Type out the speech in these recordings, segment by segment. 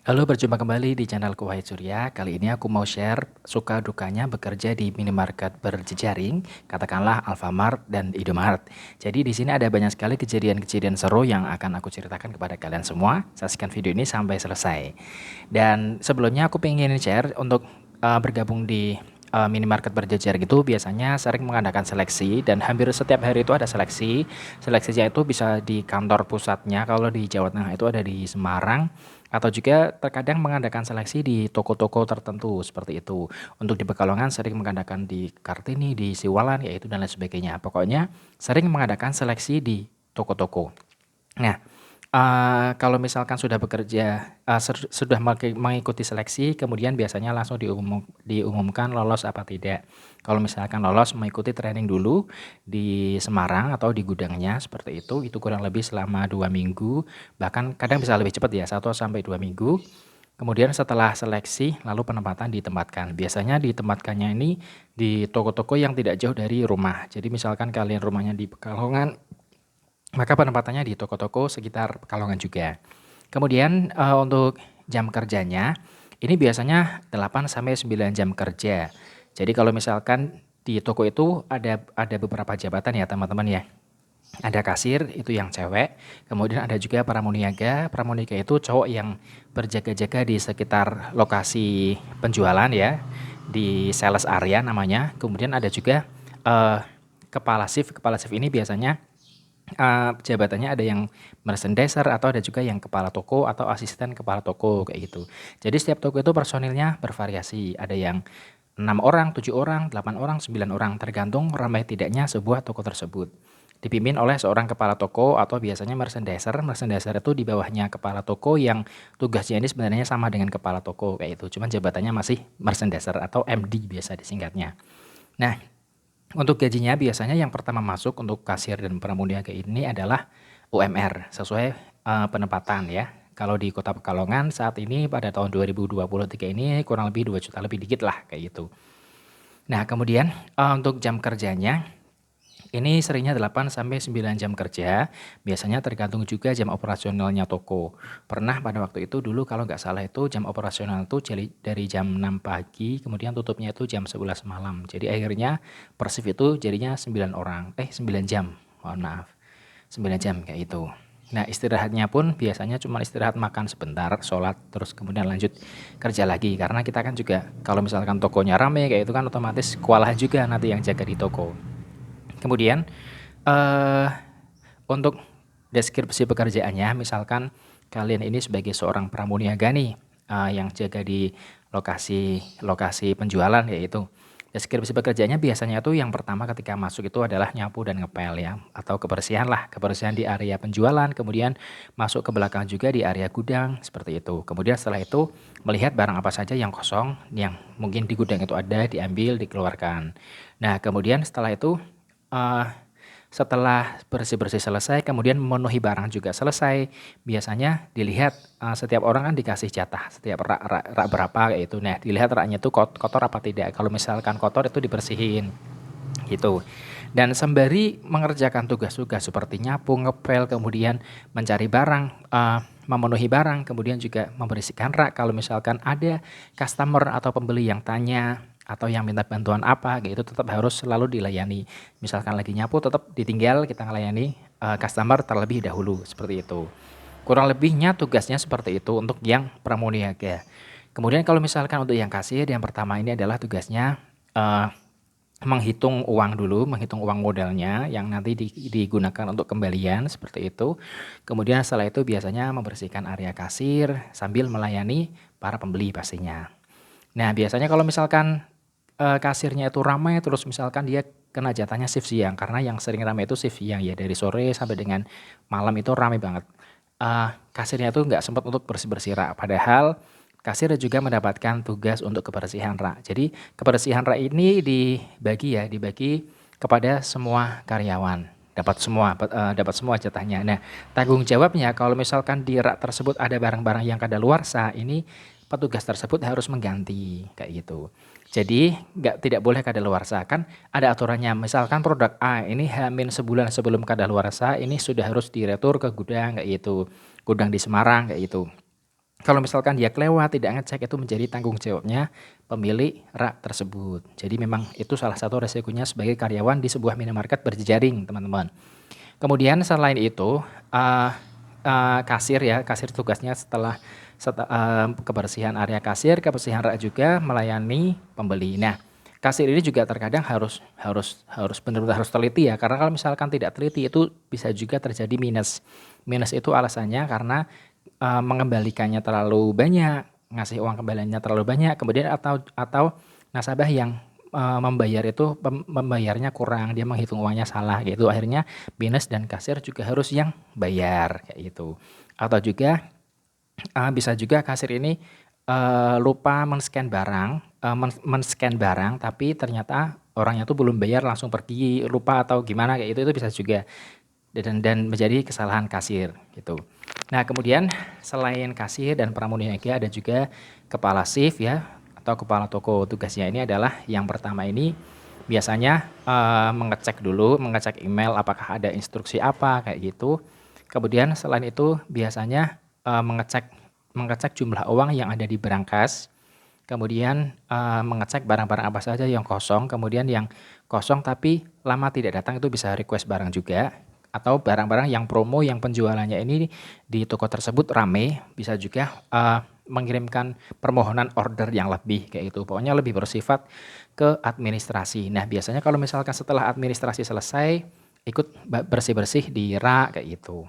Halo, berjumpa kembali di channelku Wahid Surya. Kali ini aku mau share suka dukanya bekerja di minimarket berjejaring, katakanlah Alfamart dan Indomart. Jadi di sini ada banyak sekali kejadian-kejadian seru yang akan aku ceritakan kepada kalian semua. Saksikan video ini sampai selesai. Dan sebelumnya aku pengen share untuk bergabung di minimarket berjejaring itu biasanya sering mengadakan seleksi dan hampir setiap hari itu ada seleksi. Seleksinya itu bisa di kantor pusatnya, kalau di Jawa Tengah itu ada di Semarang, atau juga terkadang mengadakan seleksi di toko-toko tertentu seperti itu. Untuk di Pekalongan sering mengadakan di Kartini, di Siwalan, yaitu dan lain sebagainya. Pokoknya sering mengadakan seleksi di toko-toko. Nah, kalau misalkan sudah bekerja, sudah mengikuti seleksi, kemudian biasanya langsung diumumkan lolos apa tidak. Kalau misalkan lolos, mengikuti training dulu di Semarang atau di gudangnya seperti itu kurang lebih selama 2 minggu, bahkan kadang bisa lebih cepat ya, 1 sampai 2 minggu. Kemudian setelah seleksi, lalu penempatan ditempatkan. Biasanya ditempatkannya ini di toko-toko yang tidak jauh dari rumah. Jadi misalkan kalian rumahnya di Pekalongan, maka penempatannya di toko-toko sekitar Pekalongan juga. Kemudian, untuk jam kerjanya, ini biasanya 8 sampai 9 jam kerja. Jadi kalau misalkan di toko itu ada beberapa jabatan ya teman-teman ya. Ada kasir, itu yang cewek, kemudian ada juga pramuniaga. Pramuniaga itu cowok yang berjaga-jaga di sekitar lokasi penjualan ya, di sales area namanya. Kemudian ada juga, eee, kepala shift ini biasanya jabatannya ada yang merchandiser atau ada juga yang kepala toko atau asisten kepala toko kayak gitu. Jadi setiap toko itu personilnya bervariasi, ada yang 6 orang, 7 orang, 8 orang, 9 orang, tergantung ramai tidaknya sebuah toko tersebut. Dipimpin oleh seorang kepala toko atau biasanya merchandiser. Merchandiser itu di bawahnya kepala toko yang tugasnya ini sebenarnya sama dengan kepala toko kayak itu, cuman jabatannya masih merchandiser atau MD biasa disingkatnya. Nah, untuk gajinya biasanya yang pertama masuk untuk kasir dan pramuniaga ini adalah UMR sesuai, penempatan ya. Kalau di Kota Pekalongan saat ini pada tahun 2023 ini kurang lebih 2 juta lebih dikit lah kayak gitu. Nah kemudian, untuk jam kerjanya ini seringnya 8 sampai 9 jam kerja, biasanya tergantung juga jam operasionalnya toko. Pernah pada waktu itu dulu kalau nggak salah itu jam operasional itu dari jam 6 pagi, kemudian tutupnya itu jam 11 malam. Jadi akhirnya per shift itu jadinya 9 orang, 9 jam, mohon maaf, 9 jam kayak itu. Nah istirahatnya pun biasanya cuma istirahat makan sebentar, sholat, terus kemudian lanjut kerja lagi. Karena kita kan juga kalau misalkan tokonya rame kayak itu kan otomatis kewalahan juga nanti yang jaga di toko. Kemudian, eee, untuk deskripsi pekerjaannya, misalkan kalian ini sebagai seorang pramuniaga nih, yang jaga di lokasi lokasi penjualan yaitu. Deskripsi pekerjaannya biasanya tuh yang pertama ketika masuk itu adalah nyapu dan ngepel ya, atau kebersihan lah, kebersihan di area penjualan, kemudian masuk ke belakang juga di area gudang, seperti itu. Kemudian setelah itu melihat barang apa saja yang kosong, yang mungkin di gudang itu ada, diambil, dikeluarkan. Nah, kemudian setelah itu, Eee, setelah bersih-bersih selesai, kemudian memenuhi barang juga selesai, biasanya dilihat, setiap orang kan dikasih jatah, setiap rak rak rak berapa kayak itu. Nah, dilihat raknya itu kotor apa tidak, kalau misalkan kotor itu dibersihin, gitu. Dan sembari mengerjakan tugas-tugas seperti nyapu, ngepel, kemudian mencari barang, memenuhi barang, kemudian juga membersihkan rak, kalau misalkan ada customer atau pembeli yang tanya, atau yang minta bantuan apa gitu, tetap harus selalu dilayani. Misalkan lagi nyapu tetap ditinggal, kita ngelayani, customer terlebih dahulu, seperti itu. Kurang lebihnya tugasnya seperti itu untuk yang pramuniaga. Kemudian kalau misalkan untuk yang kasir, yang pertama ini adalah tugasnya, eee menghitung uang dulu, menghitung uang modalnya yang nanti digunakan untuk kembalian, seperti itu. Kemudian setelah itu biasanya membersihkan area kasir sambil melayani para pembeli pastinya. Nah, biasanya kalau misalkan, kasirnya itu ramai, terus misalkan dia kena jatahnya shift siang, karena yang sering ramai itu shift siang ya, dari sore sampai dengan malam itu ramai banget. Kasirnya itu nggak sempat untuk bersih-bersih rak, padahal kasir juga mendapatkan tugas untuk kebersihan rak. Jadi kebersihan rak ini dibagi kepada semua karyawan, dapat semua jatahnya. Nah, tanggung jawabnya kalau misalkan di rak tersebut ada barang-barang yang kadaluarsa, ini petugas tersebut harus mengganti, kayak gitu. Jadi tidak boleh kadaluarsa, kan ada aturannya, misalkan produk A ini H-1 sebelum kadaluarsa, ini sudah harus diretur ke gudang, kayak gitu. Gudang di Semarang, kayak gitu. Kalau misalkan dia kelewat, tidak ngecek, itu menjadi tanggung jawabnya pemilik rak tersebut. Jadi memang itu salah satu resikonya sebagai karyawan di sebuah minimarket berjejaring, teman-teman. Kemudian selain itu, kasir ya, kasir tugasnya setelah kebersihan area kasir, kebersihan rak juga melayani pembeli. Nah, kasir ini juga terkadang harus harus harus benar-benar harus teliti ya, karena kalau misalkan tidak teliti itu bisa juga terjadi minus. Minus itu alasannya karena mengembalikannya terlalu banyak, ngasih uang kembaliannya terlalu banyak, kemudian atau nasabah yang membayarnya kurang, dia menghitung uangnya salah gitu. Akhirnya minus dan kasir juga harus yang bayar kayak gitu. Atau juga bisa juga kasir ini lupa men-scan barang, men-scan barang tapi ternyata orangnya tuh belum bayar langsung pergi, lupa atau gimana kayak itu bisa juga dan menjadi kesalahan kasir gitu. Nah, kemudian selain kasir dan pramuniaga ada juga kepala shift ya atau kepala toko. Tugasnya ini adalah yang pertama ini biasanya mengecek email apakah ada instruksi apa kayak gitu. Kemudian selain itu biasanya mengecek mengecek jumlah uang yang ada di berangkas. Kemudian mengecek barang-barang apa saja yang kosong, kemudian yang kosong tapi lama tidak datang itu bisa request barang juga, atau barang-barang yang promo yang penjualannya ini di toko tersebut rame, bisa juga mengirimkan permohonan order yang lebih kayak itu. Pokoknya lebih bersifat ke administrasi. Nah, biasanya kalau misalkan setelah administrasi selesai, ikut bersih-bersih di rak kayak gitu.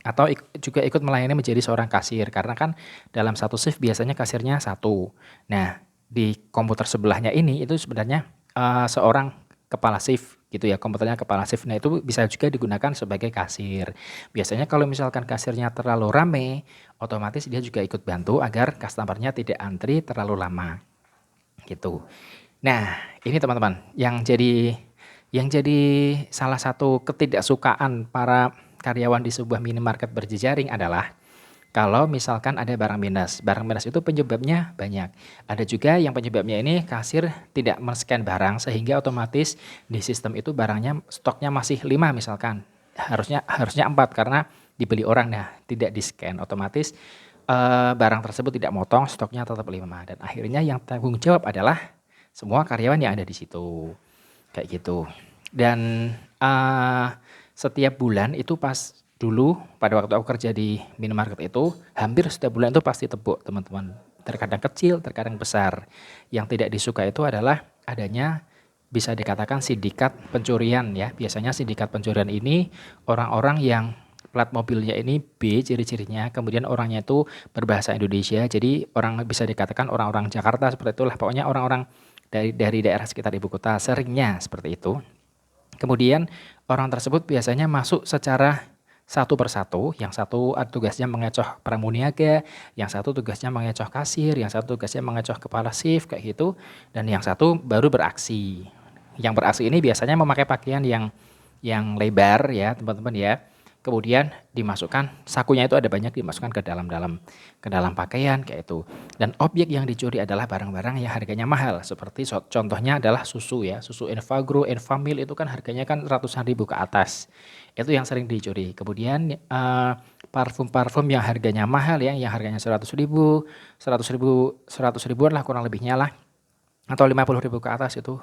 Atau juga ikut melayani menjadi seorang kasir, karena kan dalam satu shift biasanya kasirnya satu. Nah, di komputer sebelahnya ini itu sebenarnya seorang kepala shift gitu ya, komputernya kepala shift. Nah, itu bisa juga digunakan sebagai kasir. Biasanya kalau misalkan kasirnya terlalu rame, otomatis dia juga ikut bantu agar customer-nya tidak antri terlalu lama gitu. Nah, ini teman-teman yang jadi salah satu ketidaksukaan para karyawan di sebuah minimarket berjejaring adalah kalau misalkan ada barang minus. Barang minus itu penyebabnya banyak. Ada juga yang penyebabnya ini kasir tidak men-scan barang sehingga otomatis di sistem itu barangnya stoknya masih 5 misalkan. Harusnya harusnya 4 karena dibeli orang. Nah, tidak di-scan otomatis barang tersebut tidak motong, stoknya tetap 5 dan akhirnya yang tanggung jawab adalah semua karyawan yang ada di situ. Kayak gitu. Dan setiap bulan itu pas dulu pada waktu aku kerja di minimarket itu, hampir setiap bulan itu pasti tebuk, teman-teman. Terkadang kecil, terkadang besar. Yang tidak disuka itu adalah adanya bisa dikatakan sindikat pencurian ya. Biasanya sindikat pencurian ini orang-orang yang plat mobilnya ini B ciri-cirinya, kemudian orangnya itu berbahasa Indonesia. Jadi orang bisa dikatakan orang-orang Jakarta seperti itulah. Pokoknya orang-orang dari daerah sekitar ibu kota, seringnya seperti itu. Kemudian orang tersebut biasanya masuk secara satu persatu, yang satu tugasnya mengecoh pramuniaga, yang satu tugasnya mengecoh kasir, yang satu tugasnya mengecoh kepala shift kayak gitu, dan yang satu baru beraksi. Yang beraksi ini biasanya memakai pakaian yang lebar ya, teman-teman ya. Kemudian dimasukkan sakunya itu ada banyak dimasukkan ke dalam pakaian kayak itu. Dan objek yang dicuri adalah barang-barang yang harganya mahal. Seperti contohnya adalah susu ya, susu Envagro, Enfamil itu kan harganya kan ratusan ribu ke atas. Itu yang sering dicuri. Kemudian parfum-parfum yang harganya mahal ya, yang harganya 100 ribu, 100 ribu, 100 ribuan lah kurang lebihnya lah, atau 50 ribu ke atas itu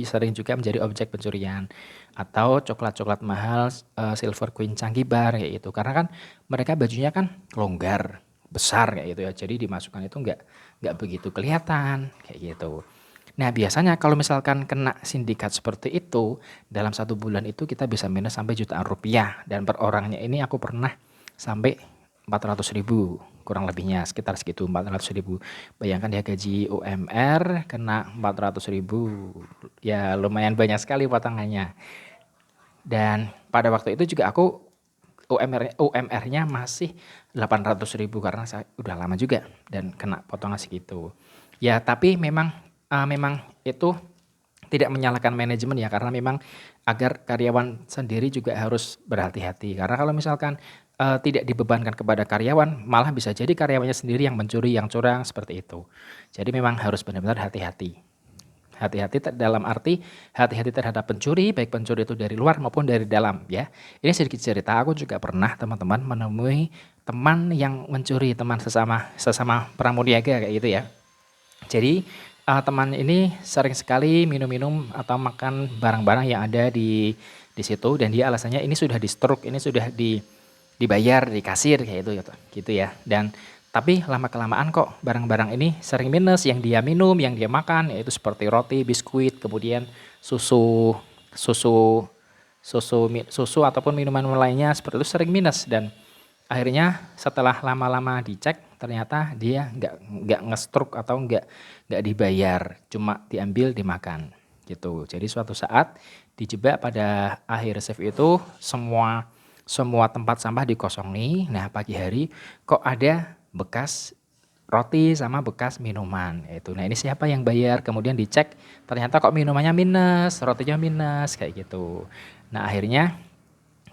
sering juga menjadi objek pencurian. Atau coklat-coklat mahal, Silver Queen Canggih Bar kayak gitu. Karena kan mereka bajunya kan longgar, besar kayak gitu ya. Jadi dimasukkan itu nggak begitu kelihatan kayak gitu. Nah, biasanya kalau misalkan kena sindikat seperti itu, dalam 1 bulan itu kita bisa minus sampai jutaan rupiah. Dan per orangnya ini aku pernah sampai 400 ribu kurang lebihnya, sekitar segitu 400 ribu. Bayangkan ya gaji UMR kena 400 ribu, ya lumayan banyak sekali potongannya. Dan pada waktu itu juga aku UMR-nya masih 800 ribu karena saya udah lama juga dan kena potongan segitu. Ya tapi memang itu tidak menyalahkan manajemen ya, karena memang agar karyawan sendiri juga harus berhati-hati. Karena kalau misalkan tidak dibebankan kepada karyawan, malah bisa jadi karyawannya sendiri yang mencuri, yang curang seperti itu. Jadi memang harus benar-benar hati-hati. Hati-hati dalam arti hati-hati terhadap pencuri, baik pencuri itu dari luar maupun dari dalam ya. Ini sedikit cerita, aku juga pernah teman-teman menemui teman yang mencuri, teman sesama sesama pramuniaga kayak gitu ya. Jadi, teman ini sering sekali minum-minum atau makan barang-barang yang ada di situ dan dia alasannya ini sudah di-struk, ini sudah dibayar di kasir kayak itu gitu ya. Dan tapi lama-kelamaan kok barang-barang ini sering minus, yang dia minum, yang dia makan, yaitu seperti roti, biskuit, kemudian susu susu susu ataupun minuman lainnya seperti itu sering minus dan akhirnya setelah lama-lama dicek ternyata dia nggak nge-stroke atau nggak dibayar, cuma diambil dimakan gitu. Jadi suatu saat dijebak pada akhir shift itu semua semua tempat sampah dikosongi. Nah pagi hari kok ada bekas roti sama bekas minuman itu. Nah ini siapa yang bayar? Kemudian dicek ternyata kok minumannya minus, rotinya minus kayak gitu. Nah akhirnya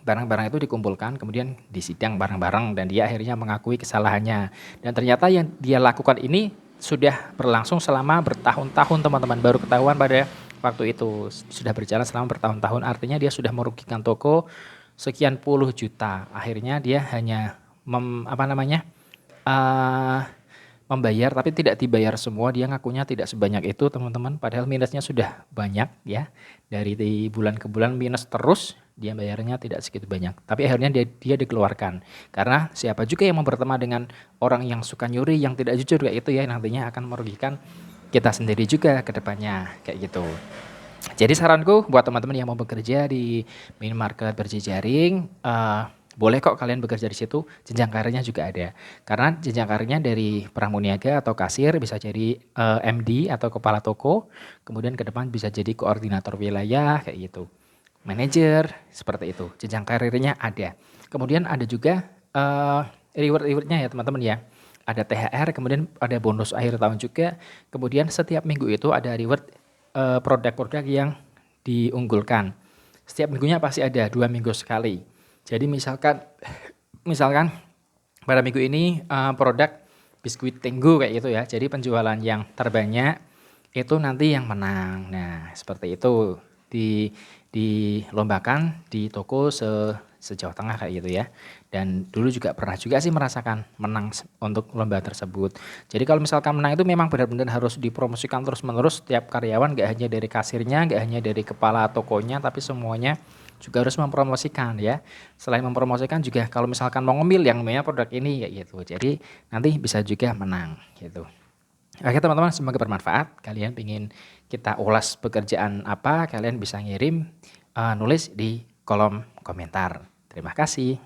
barang-barang itu dikumpulkan kemudian disidang bareng-bareng dan dia akhirnya mengakui kesalahannya. Dan ternyata yang dia lakukan ini sudah berlangsung selama bertahun-tahun teman-teman, baru ketahuan pada waktu itu. Sudah berjalan selama bertahun-tahun, artinya dia sudah merugikan toko sekian puluh juta. Akhirnya dia hanya apa namanya, membayar tapi tidak dibayar semua, dia ngakunya tidak sebanyak itu teman-teman, padahal minusnya sudah banyak ya. Dari bulan ke bulan minus terus, dia bayarnya tidak segitu banyak. Tapi akhirnya dia dikeluarkan. Karena siapa juga yang mau berteman dengan orang yang suka nyuri, yang tidak jujur kayak itu ya, nantinya akan merugikan kita sendiri juga ke depannya kayak gitu. Jadi saranku buat teman-teman yang mau bekerja di minimarket berjejaring, boleh kok kalian bekerja di situ, jenjang karirnya juga ada. Karena jenjang karirnya dari pramuniaga atau kasir bisa jadi MD atau kepala toko, kemudian ke depan bisa jadi koordinator wilayah kayak gitu. Manajer seperti itu, jenjang karirnya ada. Kemudian ada juga reward-rewardnya ya teman-teman ya. Ada THR, kemudian ada bonus akhir tahun juga. Kemudian setiap minggu itu ada reward produk-produk yang diunggulkan. Setiap minggunya pasti ada 2 minggu sekali. Jadi misalkan pada minggu ini produk biskuit Tenggo kayak gitu ya. Jadi penjualan yang terbanyak itu nanti yang menang. Nah, seperti itu dilombakan di toko se-Jawa Tengah kayak gitu ya. Dan dulu juga pernah juga sih merasakan menang untuk lomba tersebut. Jadi kalau misalkan menang itu memang benar-benar harus dipromosikan terus-menerus, setiap karyawan, nggak hanya dari kasirnya, nggak hanya dari kepala tokonya, tapi semuanya juga harus mempromosikan ya. Selain mempromosikan juga kalau misalkan mau ngemil yang namanya produk ini ya gitu. Jadi nanti bisa juga menang gitu. Oke teman-teman, semoga bermanfaat. Kalian ingin kita ulas pekerjaan apa, kalian bisa ngirim nulis di kolom komentar. Terima kasih.